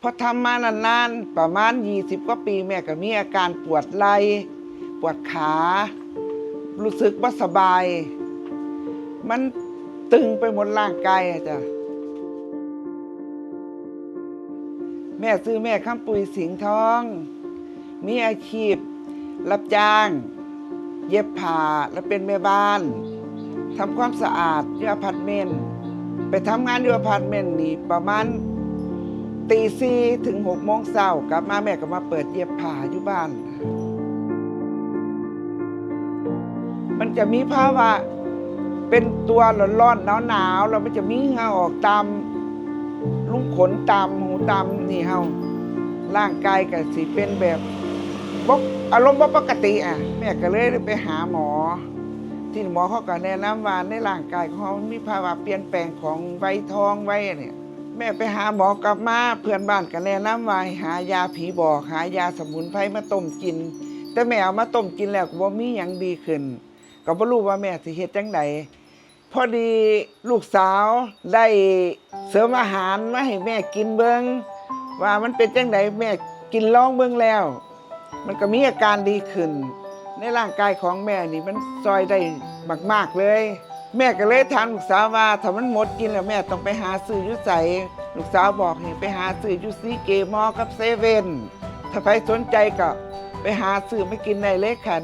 พอทำมานานๆประมาณ20 กว่าปีแม่ก็มีอาการปวดไหล่ปวดขารู้สึกว่าสบาย มันตึงไปหมดร่างกายอะจ้ะแม่ซื้อแม่คำปุ๋ยสิงห์ทอง มีอาชีพรับจ้าง เย็บผ้าและเป็นแม่บ้านทำความสะอาดที่อพาร์ตเมนต์ไปทำงานที่อพาร์ตเมนต์นี่ประมาณตี 4 ถึง 6 โมงเช้ากลับมาแม่ก็มาเปิดเย็บผ้าอยู่บ้าน มันจะมีภาวะเป็นตัวร้อนๆหนาวๆแล้วมันจะมีเหงื่อออกตามลุงขนตามหูตามนี่เฮาร่างกายก็สิเป็นแบบอารมณ์บ่ปกติอ่ะแม่ก็เลยไปหาหมอที่หมอเขาก็แนะนำว่าในร่างกายของเรามีภาวะเปลี่ยนแปลงของวัยทองวัยเนี่ยแม่ไปหาหมอกลับมาเพื่อนบ้านก็แนะนำว่าหายาผีบอกหายาสมุนไพรมาต้มกินแต่แม่เอามาต้มกินแล้วก็บ่มีหยังดีขึ้นก็บ่รู้ว่าแม่สิเฮ็ดจังไดพอดีลูกสาวได้เสริมอาหารมาให้แม่กินเบิ่งว่ามันเป็นจังไดแม่กินลองเบิ่งแล้วมันก็มีอาการดีขึ้นในร่างกายของแม่นี่มันซอยได้มากๆเลยแม่ก็เลยถามลูกสาวว่าถ้ามันหมดกินแล้วแม่ต้องไปหาซื้ออยู่ไสลูกสาวบอกให้ไปหาซื้ออยู่ซีเกมอกับเซเว่นถ้าใครสนใจก็ไปหาซื้อมากินได้เลยค่ะ